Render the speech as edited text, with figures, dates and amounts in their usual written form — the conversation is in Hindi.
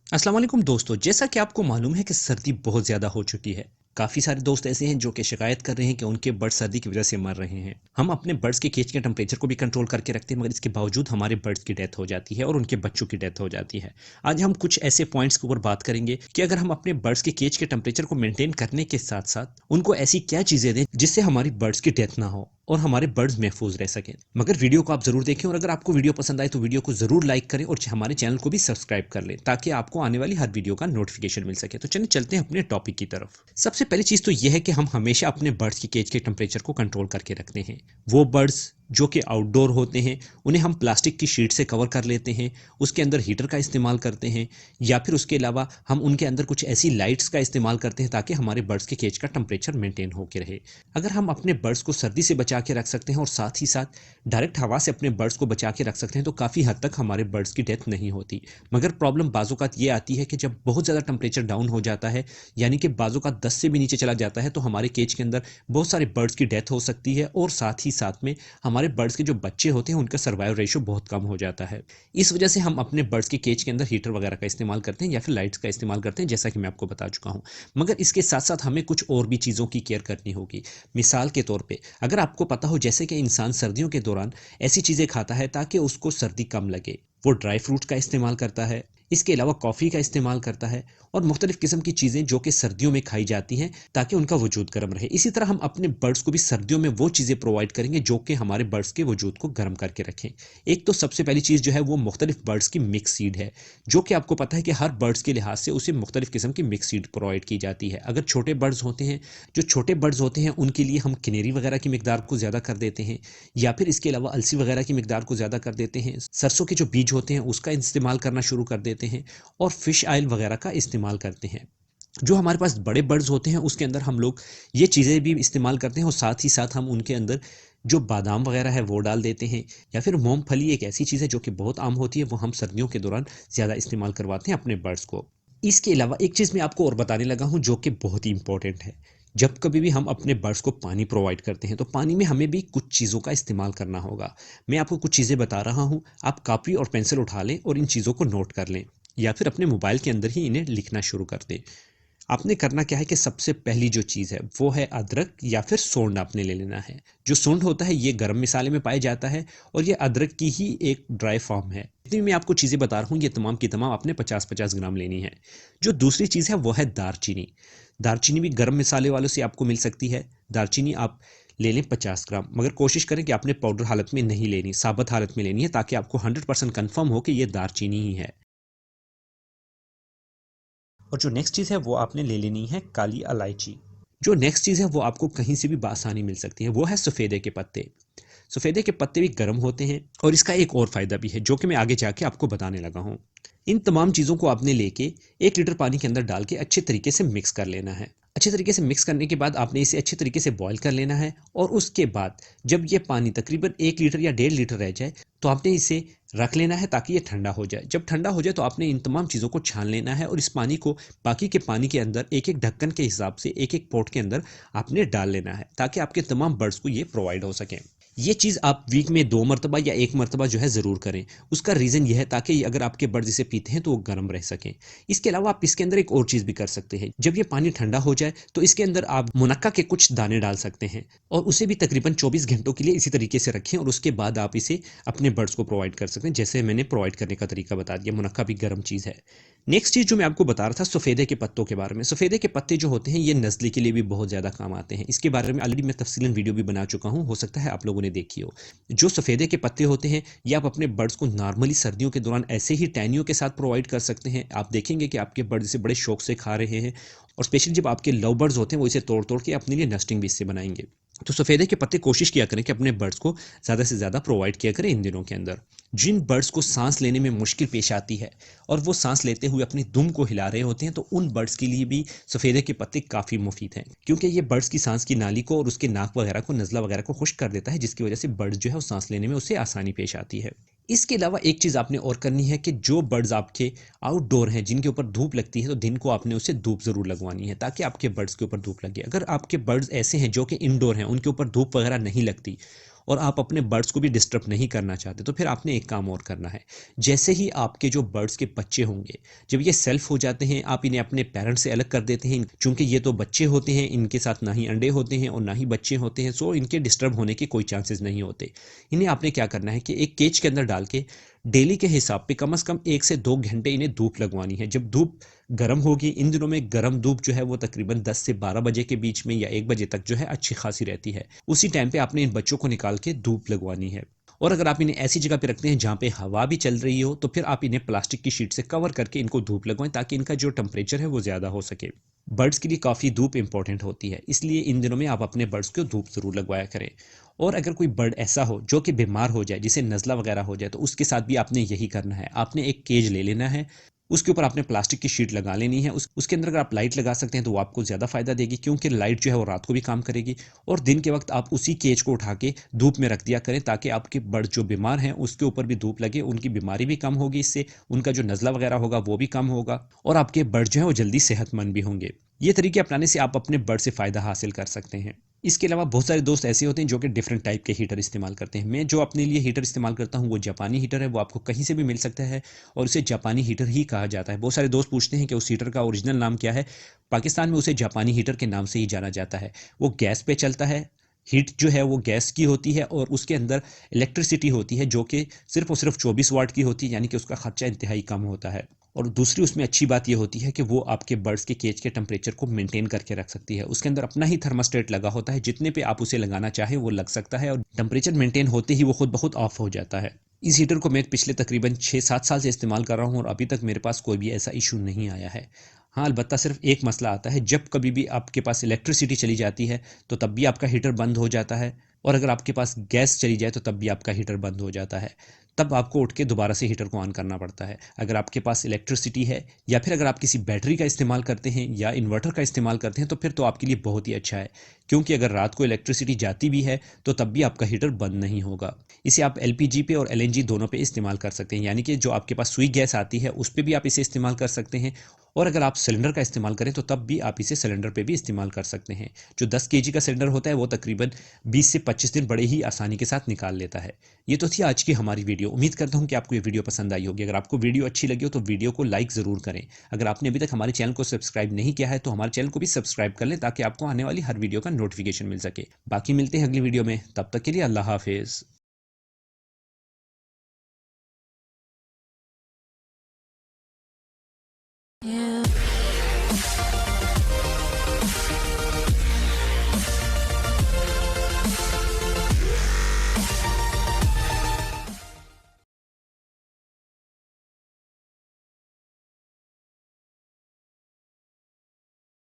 अस्सलाम वालेकुम दोस्तों, जैसा कि आपको मालूम है कि सर्दी बहुत ज़्यादा हो चुकी है। काफ़ी सारे दोस्त ऐसे हैं जो कि शिकायत कर रहे हैं कि उनके बर्ड्स सर्दी की वजह से मर रहे हैं। हम अपने बर्ड्स के केज के टेम्परेचर को भी कंट्रोल करके रखते हैं, मगर इसके बावजूद हमारे बर्ड्स की डेथ हो जाती है और उनके बच्चों की डेथ हो जाती है। आज हम कुछ ऐसे पॉइंट्स के ऊपर बात करेंगे कि अगर हम अपने बर्ड्स के केज के टेम्परेचर को मेंटेन करने के साथ-साथ उनको ऐसी क्या चीज़ें दें जिससे हमारी बर्ड्स की डेथ ना हो और हमारे बर्ड्स महफूज रह सकें। मगर वीडियो को आप ज़रूर देखें और अगर आपको वीडियो पसंद आए तो वीडियो को ज़रूर लाइक करें और हमारे चैनल को भी सब्सक्राइब कर लें ताकि आपको आने वाली हर वीडियो का नोटिफिकेशन मिल सके। तो चलिए चलते हैं अपने टॉपिक की तरफ। सबसे पहली चीज़ तो यह है कि हम हमेशा अपने बर्ड्स की केज के टेम्परेचर को कंट्रोल करके रखते हैं। वो बर्ड्स जो कि आउटडोर होते हैं उन्हें हम प्लास्टिक की शीट से कवर कर लेते हैं, उसके अंदर हीटर का इस्तेमाल करते हैं या फिर उसके अलावा हम उनके अंदर कुछ ऐसी लाइट्स का इस्तेमाल करते हैं ताकि हमारे बर्ड्स के केज का टेम्परेचर मेंटेन होकर रहे। अगर हम अपने बर्ड्स को सर्दी से बचा के रख सकते हैं और साथ ही साथ डायरेक्ट हवा से अपने बर्ड्स को बचा के रख सकते हैं तो काफ़ी हद तक हमारे बर्ड्स की डेथ नहीं होती। मगर प्रॉब्लम बाज़-औक़ात ये आती है कि जब बहुत ज़्यादा टेम्परेचर डाउन हो जाता है, यानी कि बाज़-औक़ात 10 से भी नीचे चला जाता है, तो हमारे केज के अंदर बहुत सारे बर्ड्स की डेथ हो सकती है और साथ ही साथ में हमारे बर्ड्स के जो बच्चे होते हैं उनका सर्वाइवल रेशियो बहुत कम हो जाता है। इस वजह से हम अपने बर्ड्स के केज के अंदर हीटर वगैरह का इस्तेमाल करते हैं या फिर लाइट्स का इस्तेमाल करते हैं, जैसा कि मैं आपको बता चुका हूँ। मगर इसके साथ-साथ हमें कुछ और भी चीज़ों की केयर करनी होगी। मिसाल के तौर पे अगर आपको पता हो जैसे कि इंसान सर्दियों के दौरान ऐसी चीज़ें खाता है ताकि उसको सर्दी कम लगे, वो ड्राई फ्रूट्स का इस्तेमाल करता है, इसके अलावा कॉफ़ी का इस्तेमाल करता है और मुख्तलिफ़ किस्म की चीज़ें जो कि सर्दियों में खाई जाती हैं ताकि उनका वजूद गर्म रहे। इसी तरह हम अपने बर्ड्स को भी सर्दियों में वो चीज़ें प्रोवाइड करेंगे जो कि हमारे बर्ड्स के वजूद को गर्म करके रखें। एक तो सबसे पहली चीज़ जो है वो मुख्तलिफ़ बर्ड्स की मिक्स सीड है, जो कि आपको पता है कि हर बर्ड्स के लिहाज से उसे मुख्तलिफ़ किस्म की मिक्स सीड प्रोवाइड की जाती है। अगर छोटे बर्ड्स होते हैं, जो छोटे बर्ड्स होते हैं उनके लिए हम कैनेरी वगैरह की मिकदार को ज़्यादा कर देते हैं या फिर इसके अलावा अलसी वगैरह की मिकदार को ज़्यादा कर देते हैं। सरसों के जो बीज होते हैं उसका इस्तेमाल करना शुरू कर देते हैं और फिश ऑयल वगैरह का इस्तेमाल करते हैं। जो हमारे पास बड़े बर्ड्स होते हैं उसके अंदर हम लोग ये चीज़ें भी इस्तेमाल करते हैं और साथ ही साथ हम उनके अंदर जो बादाम वगैरह है वो डाल देते हैं या फिर मूंगफली एक ऐसी चीज़ है जो कि बहुत आम होती है, वो हम सर्दियों के दौरान ज़्यादा इस्तेमाल करवाते हैं अपने बर्ड्स को। इसके अलावा एक चीज़ मैं आपको और बताने लगा हूँ जो कि बहुत ही इंपॉर्टेंट है। जब कभी भी हम अपने बर्ड्स को पानी प्रोवाइड करते हैं तो पानी में हमें भी कुछ चीज़ों का इस्तेमाल करना होगा। मैं आपको कुछ चीज़ें बता रहा हूँ, आप कॉपी और पेंसिल उठा लें और इन चीज़ों को नोट कर लें या फिर अपने मोबाइल के अंदर ही इन्हें लिखना शुरू कर दें। आपने करना क्या है कि सबसे पहली जो चीज़ है वो है अदरक या फिर सोंड आपने ले लेना है। जो सोंड होता है ये गरम मसाले में पाया जाता है और ये अदरक की ही एक ड्राई फॉर्म है। जितनी मैं आपको चीज़ें बता रहा हूँ ये तमाम की तमाम आपने 50-50 ग्राम लेनी है। जो दूसरी चीज़ है वो है दारचीनी। दारचीनी भी गरम मसाले वालों से आपको मिल सकती है। दारचीनी आप ले लें 50 ग्राम, मगर कोशिश करें कि आपने पाउडर हालत में नहीं लेनी, साबुत हालत में लेनी है ताकि आपको 100% कन्फर्म हो कि ये दारचीनी ही है। और जो नेक्स्ट चीज़ है वो आपने ले लेनी है काली इलायची। जो नेक्स्ट चीज़ है वो आपको कहीं से भी बआसानी मिल सकती है, वो है सफ़ेदे के पत्ते। सफ़ेदे के पत्ते भी गर्म होते हैं और इसका एक और फ़ायदा भी है जो कि मैं आगे जाके आपको बताने लगा हूँ। इन तमाम चीज़ों को आपने लेके 1 लीटर पानी के अंदर डाल के अच्छे तरीके से मिक्स कर लेना है। अच्छे तरीके से मिक्स करने के बाद आपने इसे अच्छे तरीके से बॉयल कर लेना है और उसके बाद जब ये पानी तकरीबन 1 लीटर या 1.5 लीटर रह जाए तो आपने इसे रख लेना है ताकि ये ठंडा हो जाए। जब ठंडा हो जाए तो आपने इन तमाम चीज़ों को छान लेना है और इस पानी को बाकी के पानी के अंदर एक-एक ढक्कन के हिसाब से एक-एक पॉट के अंदर आपने डाल लेना है ताकि आपके तमाम बर्ड्स को ये प्रोवाइड हो सकें। ये चीज़ आप वीक में 2 मरतबा या 1 मरतबा जो है ज़रूर करें। उसका रीज़न ये है ताकि अगर आपके बर्ड्स इसे पीते हैं तो वो गर्म रह सकें। इसके अलावा आप इसके अंदर एक और चीज़ भी कर सकते हैं। जब ये पानी ठंडा हो जाए तो इसके अंदर आप मुनक्का के कुछ दाने डाल सकते हैं और उसे भी तकरीबन 24 घंटों के लिए इसी तरीके से रखें और उसके बाद आप इसे अपने बर्ड्स को प्रोवाइड कर सकते हैं, जैसे मैंने प्रोवाइड करने का तरीका बता दिया। मुनक्का भी गर्म चीज़ है। नेक्स्ट चीज़ जो मैं आपको बता रहा था सफ़ेदे के पत्तों के बारे में। सफ़ेदे के पत्ते जो होते हैं ये नज़ले के लिए भी बहुत ज़्यादा काम आते हैं। इसके बारे में ऑलरेडी मैं तफ़सीलन वीडियो भी बना चुका हूँ, हो सकता है आप लोगों ने देखी हो। जो सफ़ेदे के पत्ते होते हैं ये आप अपने बर्ड्स को नॉर्मली सर्दियों के दौरान ऐसे ही टहनियों के साथ प्रोवाइड कर सकते हैं। आप देखेंगे कि आपके बर्ड्स इसे बड़े शौक से खा रहे हैं और स्पेशली जब आपके लव बर्ड्स होते हैं वो इसे तोड़-तोड़ के अपने लिए नेस्टिंग भी इससे बनाएँगे। तो सफ़ेदे के पत्ते कोशिश किया करें कि अपने बर्ड्स को ज़्यादा से ज़्यादा प्रोवाइड किया करें इन दिनों के अंदर। जिन बर्ड्स को साँस लेने में मुश्किल पेश आती है और वो साँस लेते हुए अपनी दुम को हिला रहे होते हैं तो उन बर्ड्स के लिए भी सफ़ेदे के पत्ते काफ़ी मुफीद हैं, क्योंकि ये बर्ड्स की सांस की नाली को और उसके नाक वगैरह को, नज़ला वगैरह को खुश्क कर देता है, जिसकी वजह से बर्ड्स जो है वो सांस लेने में उससे आसानी पेश आती है। इसके अलावा एक चीज़ आपने और करनी है कि जो बर्ड्स आपके आउटडोर हैं जिनके ऊपर धूप लगती है तो दिन को आपने उसे धूप ज़रूर लगवानी है ताकि आपके बर्ड्स के ऊपर धूप लगे। अगर आपके बर्ड्स ऐसे हैं जो कि इंडोर हैं, उनके ऊपर धूप वगैरह नहीं लगती और आप अपने बर्ड्स को भी डिस्टर्ब नहीं करना चाहते, तो फिर आपने एक काम और करना है। जैसे ही आपके जो बर्ड्स के बच्चे होंगे, जब ये सेल्फ हो जाते हैं, आप इन्हें अपने पेरेंट्स से अलग कर देते हैं। चूंकि ये तो बच्चे होते हैं, इनके साथ ना ही अंडे होते हैं और ना ही बच्चे होते हैं, सो इनके डिस्टर्ब होने के कोई चांसेस नहीं होते। इन्हें आपने क्या करना है कि एक केज के अंदर डाल के डेली के हिसाब पे कम से कम 1 से 2 घंटे इन्हें धूप लगवानी है। जब धूप गर्म होगी, इन दिनों में गर्म धूप जो है वो तकरीबन 10 से 12 बजे के बीच में या 1 बजे तक जो है अच्छी खासी रहती है। उसी टाइम पे आपने इन बच्चों को निकाल के धूप लगवानी है। और अगर आप इन्हें ऐसी जगह पे रखते हैं जहाँ पे हवा भी चल रही हो, तो फिर आप इन्हें प्लास्टिक की शीट से कवर करके इनको धूप लगवाएं, ताकि इनका जो टेम्परेचर है वो ज़्यादा हो सके। बर्ड्स के लिए काफ़ी धूप इंपॉर्टेंट होती है, इसलिए इन दिनों में आप अपने बर्ड्स को धूप ज़रूर लगवाया करें। और अगर कोई बर्ड ऐसा हो जो कि बीमार हो जाए, जिसे नज़ला वगैरह हो जाए, तो उसके साथ भी आपने यही करना है। आपने एक केज ले लेना है, उसके ऊपर आपने प्लास्टिक की शीट लगा लेनी है। उसके अंदर अगर आप लाइट लगा सकते हैं तो वो आपको ज़्यादा फ़ायदा देगी, क्योंकि लाइट जो है वो रात को भी काम करेगी। और दिन के वक्त आप उसी केज को उठा के धूप में रख दिया करें, ताकि आपके बर्ड जो बीमार हैं उसके ऊपर भी धूप लगे, उनकी बीमारी भी कम होगी, इससे उनका जो नज़ला वगैरह होगा वो भी कम होगा और आपके बर्ड जो है वो जल्दी सेहतमंद भी होंगे। ये तरीके अपनाने से आप अपने बर्ड से फ़ायदा हासिल कर सकते हैं। इसके अलावा बहुत सारे दोस्त ऐसे होते हैं जो कि डिफरेंट टाइप के हीटर इस्तेमाल करते हैं। मैं जो अपने लिए हीटर इस्तेमाल करता हूँ वो जापानी हीटर है, वो आपको कहीं से भी मिल सकता है और उसे जापानी हीटर ही कहा जाता है। बहुत सारे दोस्त पूछते हैं कि उस हीटर का ओरिजिनल नाम क्या है। पाकिस्तान में उसे जापानी हीटर के नाम से ही जाना जाता है। वो गैस पे चलता है, हीट जो है वो गैस की होती है और उसके अंदर इलेक्ट्रिसिटी होती है जो कि सिर्फ और सिर्फ 24 वाट की होती है, यानी कि उसका खर्चा इंतहाई कम होता है। और दूसरी उसमें अच्छी बात ये होती है कि वो आपके बर्ड्स के केज के टेम्परेचर को मेंटेन करके रख सकती है। उसके अंदर अपना ही थर्मास्टेट लगा होता है, जितने पे आप उसे लगाना चाहे वो लग सकता है और टेम्परेचर मेंटेन होते ही वो खुद ब खुद ऑफ हो जाता है। इस हीटर को मैं पिछले तकरीबन 6-7 साल से इस्तेमाल कर रहा हूँ और अभी तक मेरे पास कोई भी ऐसा इशू नहीं आया है। हाँ, अलबत्ता सिर्फ एक मसला आता है, जब कभी भी आपके पास इलेक्ट्रिसिटी चली जाती है तो तब भी आपका हीटर बंद हो जाता है, और अगर आपके पास गैस चली जाए तो तब भी आपका हीटर बंद हो जाता है। तब आपको उठ के दोबारा से हीटर को ऑन करना पड़ता है। अगर आपके पास इलेक्ट्रिसिटी है या फिर अगर आप किसी बैटरी का इस्तेमाल करते हैं या इन्वर्टर का इस्तेमाल करते हैं, तो फिर तो आपके लिए बहुत ही अच्छा है, क्योंकि अगर रात को इलेक्ट्रिसिटी जाती भी है तो तब भी आपका हीटर बंद नहीं होगा। इसे आप एलपीजी पे और एलएनजी दोनों पे इस्तेमाल कर सकते हैं, यानी कि जो आपके पास सुई गैस आती है उस पर भी आप इसे इस्तेमाल कर सकते हैं, और अगर आप सिलेंडर का इस्तेमाल करें तो तब भी आप इसे सिलेंडर पे भी इस्तेमाल कर सकते हैं। जो 10 केजी का सिलेंडर होता है वो तकरीबन 20 से 25 दिन बड़े ही आसानी के साथ निकाल लेता है। ये तो थी आज की हमारी वीडियो। उम्मीद करता हूँ कि आपको ये वीडियो पसंद आई होगी। अगर आपको वीडियो अच्छी लगी हो तो वीडियो को लाइक ज़रूर करें। अगर आपने अभी तक हमारे चैनल को सब्सक्राइब नहीं किया है तो हमारे चैनल को भी सब्सक्राइब कर लें, ताकि आपको आने वाली हर वीडियो का नोटिफिकेशन मिल सके। बाकी मिलते हैं अगली वीडियो में, तब तक के लिए अल्लाह हाफिज़।